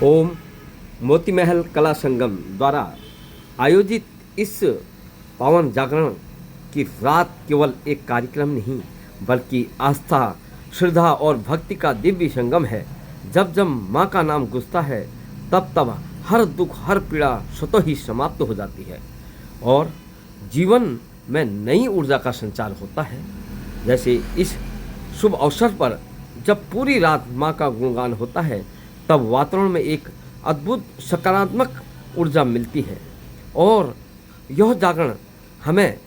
ओम मोती महल कला संगम द्वारा आयोजित इस पावन जागरण की रात केवल एक कार्यक्रम नहीं बल्कि आस्था, श्रद्धा और भक्ति का दिव्य संगम है। जब जब माँ का नाम गूंजता है तब तब हर दुख, हर पीड़ा स्वतः ही समाप्त हो जाती है और जीवन में नई ऊर्जा का संचार होता है। जैसे इस शुभ अवसर पर जब पूरी रात माँ का गुणगान होता है तब वातावरण में एक अद्भुत सकारात्मक ऊर्जा मिलती है और यह जागरण हमें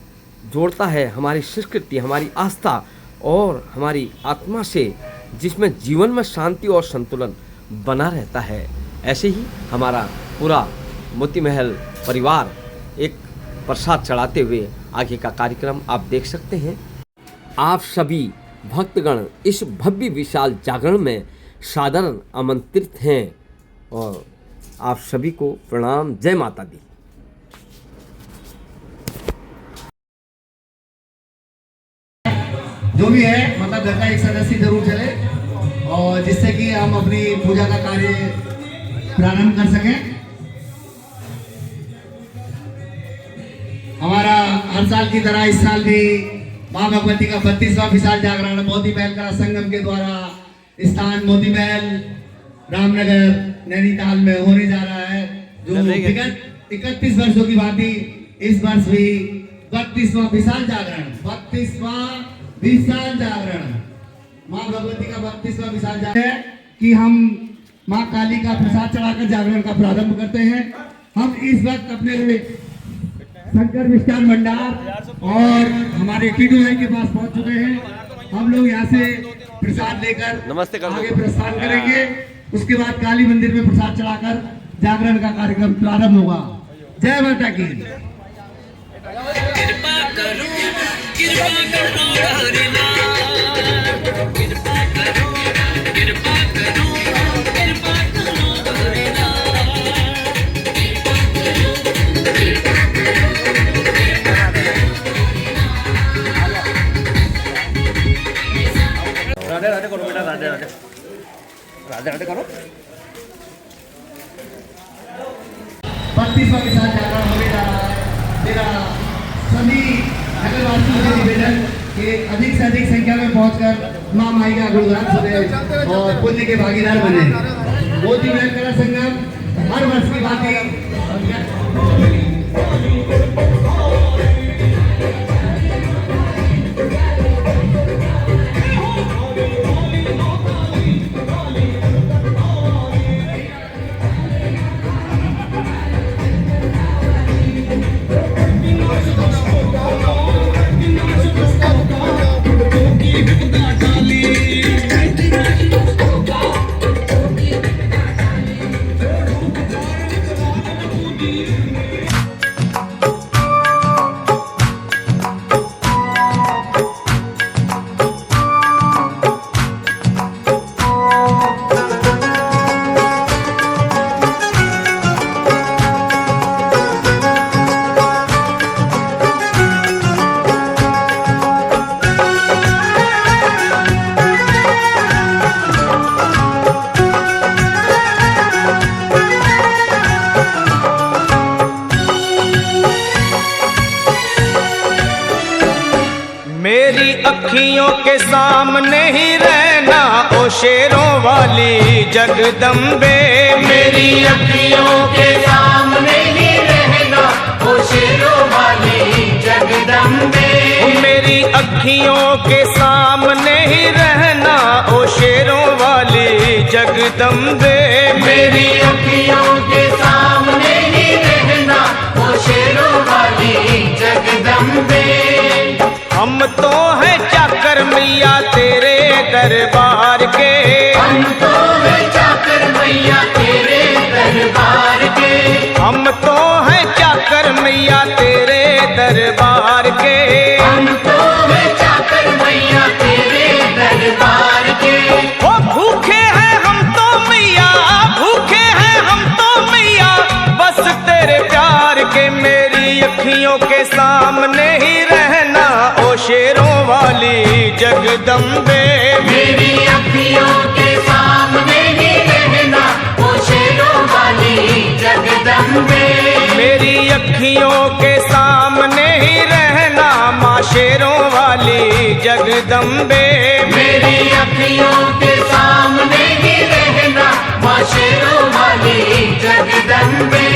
जोड़ता है हमारी संस्कृति, हमारी आस्था और हमारी आत्मा से, जिसमें जीवन में शांति और संतुलन बना रहता है। ऐसे ही हमारा पूरा मोती महल परिवार एक प्रसाद चढ़ाते हुए आगे का कार्यक्रम आप देख सकते हैं। आप सभी भक्तगण इस भव्य विशाल जागरण में सादर आमंत्रित हैं और आप सभी को प्रणाम। जय माता दी। जो भी है मतलब घर का एक सदस्य जरूर चले और जिससे कि हम अपनी पूजा का कार्य प्रारंभ कर सकें। हमारा हर साल की तरह इस साल भी मां भगवती का 32वां विशाल जागरण मोती महल कला संगम के द्वारा स्थान मोती महल रामनगर नैनीताल में होने जा रहा है। जो विगत 31 वर्षों की भांति इस वर्ष भी 32वां विशाल जागरण, 32वां विशाल जागरण मां भगवती का 32वां विशाल जागरण है कि हम मां काली का प्रसाद चढ़ाकर जागरण का प्रारंभ करते हैं। हम इस वक्त अपने शंकर मिष्ठान भंडार और हमारे टीटू भाई के पास पहुंच चुके हैं। हम लोग यहाँ से प्रसाद लेकर आगे प्रस्थान करेंगे। उसके बाद काली मंदिर में प्रसाद चढ़ाकर जागरण का कार्यक्रम प्रारंभ होगा। जय माता की। कृपा करो, कृपा करो हरिनाम, कृपा करो, कृपा करो, कृपा करो हरिनाम, कृपा करो। राधे राधे करो बेटा, राधे राधे, राधे राधे करो। 32वां विशाल जागरण होने जा रहा है। मेरा सभी नगरवासियों से निवेदन कि अधिक से अधिक संख्या में पहुंचकर मां माई का गुणगान सुने और पुण्य के भागीदार बने। मोती महल कला संगम हर वर्ष की भांति मेरी अखियों के सामने ही रहना ओ शेरों वाली जगदम्बे। मेरी अखियों के सामने ही रहना ओ शेरों वाली जगदम्बे। मेरी अखियों के सामने ही रहना ओ शेरों वाली जगदम्बे। मेरी अखियों के सामने ही रहना ओ शेरों वाली जगदम्बे। हम तो हैं चाकर मैया तेरे दरबार के, हम तो हैं चाकर मैया तेरे दरबार के, हम तो हैं चाकर मैया तेरे दरबार के, हम तो हैं चाकर मैया तेरे दरबार के। ओ भूखे हैं हम तो मैया, भूखे हैं हम तो मैया बस तेरे प्यार के। मेरी अखियों के सामने ही रहना ओ शेरों वाली जगदम्बे। मेरी अखियों के सामने ही रहना ओ शेरों जगदम्बे। मेरी अखियों के सामने ही रहना माँ शेरों वाली जगदम्बे।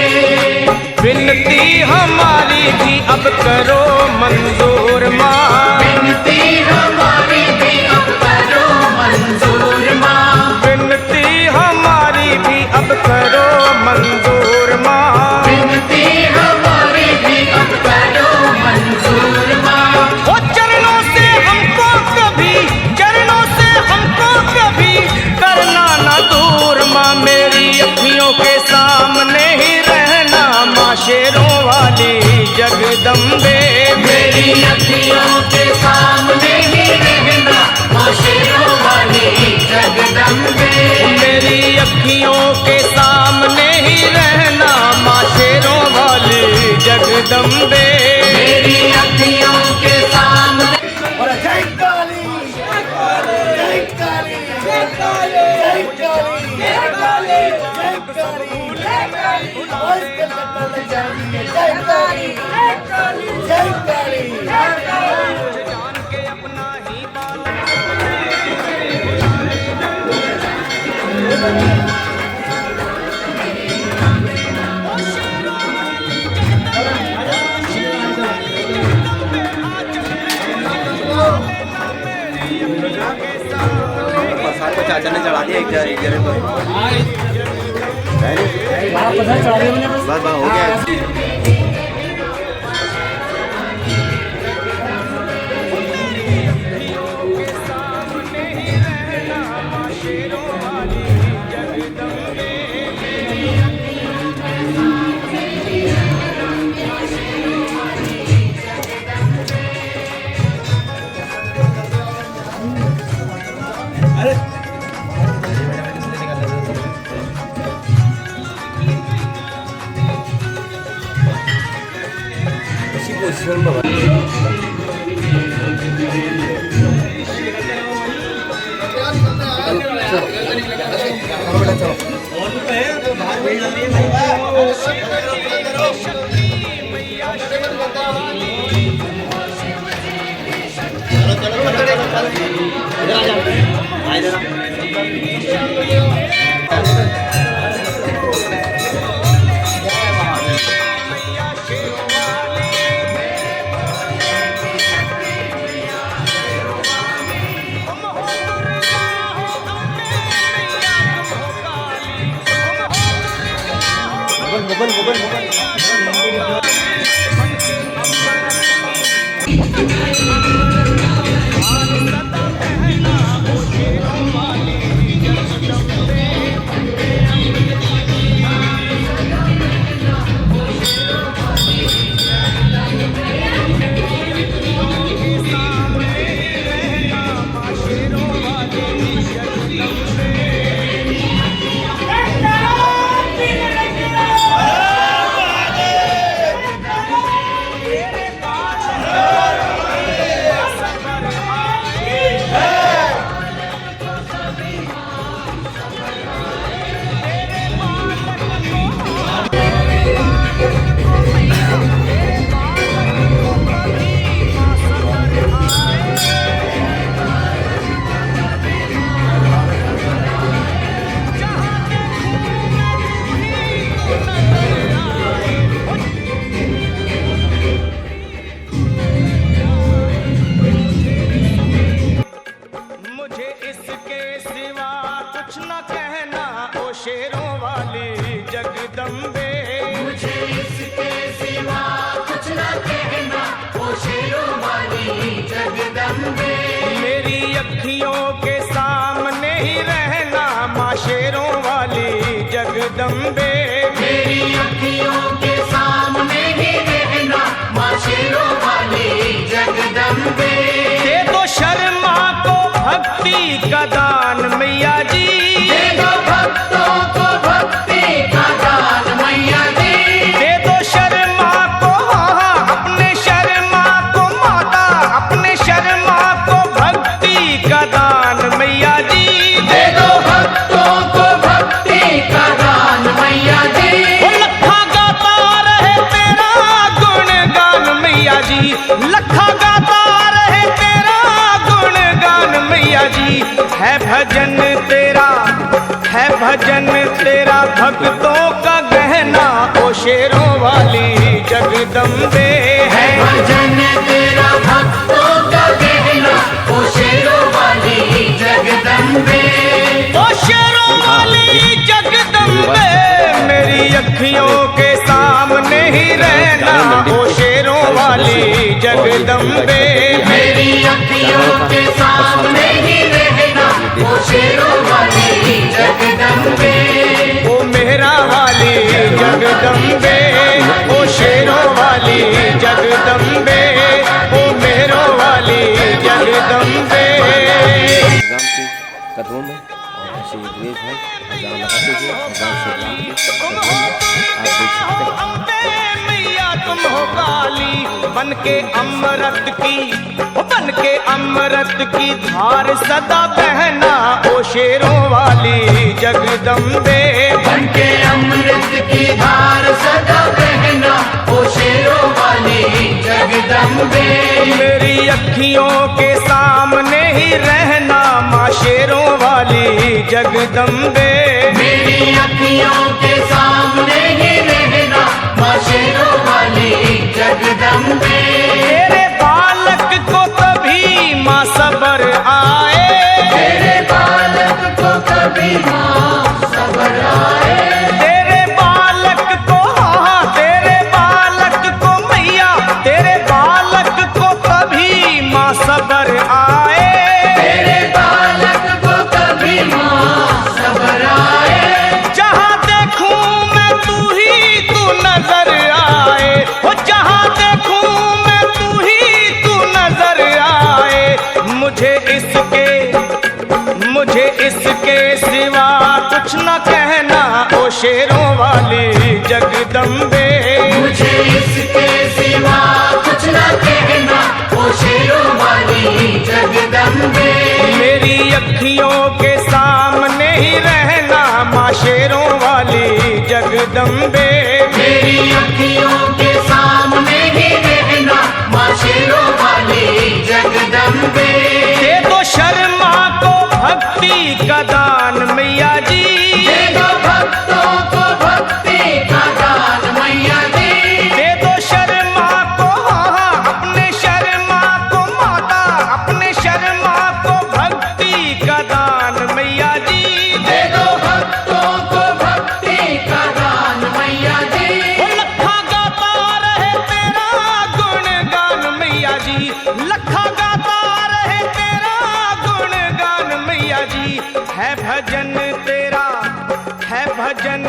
विनती हमारी भी अब करो मंजूर माँ, विनती हमारी भी अब करो मंजूर माँ, विनती हमारी भी अब करो मंजूर माँ, विनती हमारी भी अब करो मंजूर माँ। वो चरणों से हमको कभी, चरणों से हमको कभी करना ना दूर माँ। मेरी अखियों के सामने ही रहना माँ शेरों वाली जगदम्बे। मेरी अखियों के सामने ही रहना माँ शेरों वाली जगदम्बे। मेरी अखियों के सामने ही रहना माँ शेरों वाली जगदम्बे। मेरी अखियों के सामने जान के अपना ही चाचा ने चढ़ा दिया एक जगह पर। बस हो गया। जगदम्बे। मुझे इसके सिवा कुछ न कहना ओ शेरों वाली जगदम्बे। मेरी अखियों के सामने ही रहना माँ शेरों वाली जगदम्बे। मेरी अखियों के सामने ही रहना माँ शेरों वाली जगदम्बे। दे दो शर्मा को भक्ति का दान मैया जी, दे दो भक्तों को भक्ति का दान मैया जी। दे दो शर्मा को अपने शर्मा को माता, अपने शर्मा को भक्ति का दान मैया जी। दे दो भक्तों को भक्ति का दान मैया जी। वो लखा गाता रहे तेरा गुणगान मैया जी, लखा गाता रहे तेरा गुणगान भजन तेरा भक्तों का गहना ओ शेरों वाली जगदम्बे है भजन तेरा भक्तों का गहना ओ शेरों वाली जगदम्बे ओ शेरों वाली जगदम्बे मेरी अखियों के सामने ही रहना ओ शेरों वाली जगदम्बे मेरी अखियों के सामने ही रहना ओ शेरों वाली जगदम्बे ओ मेहरा वाली जगदम्बे ओ शेरों वाली जगदम्बे ओ मेहरों वाली जगदम्बे राम के कदमों में और ऐसे ही द्वेष है अजान लगाते हुए भगवान श्री राम के कदमों में आप देख सकते हैं। अम्बे मैया तुम हो काली बन के अमृत की धार सदा बहना ओ शेरों वाली जगदम्बे बनके अमृत की धार सदा बहना ओ शेरों वाली जगदम्बे मेरी अखियों के सामने ही रहना माँ शेरों वाली जगदम्बे मेरी अखियों के सामने ही रहना माँ शेरों वाली जगदम्बे तेरे बालक को कभी माँ सबर आए तेरे बालक को कभी माँ सबर आए तेरे बालक को हाँ तेरे बालक को मैया तेरे बालक को कभी माँ सबर आए तेरे बालक को कभी माँ सबर आए जहाँ देखूं मैं तू ही तू नजर आए हो जहाँ देखूं मैं तू ही तू नजर आए मुझे इसके सिवा कुछ न कहना ओ शेरों वाली जगदम्बे मुझे इसके सिवा कुछ न कहना ओ शेरों वाली जगदम्बे मेरी अखियों के सामने ही रहना माँ शेरों वाली जगदम्बे मेरी अखियों के सामने ही रहना माँ शेरों वाली जगदम्बे दे दो शर्मा को भक्ति का दान मैया जी दे दो भक्तों को भक्ति का दान मैया जी दे दो शर्मा को हाँ अपने शर्मा को माता अपने शर्मा को भक्ति का दान मैया जी दे दो भक्तों को भक्ति का दान मैया जी वो लखा गाता रहे तेरा गुणगान मैया जी लखा गाता रहे तेरा गुणगान मैया जी है भजन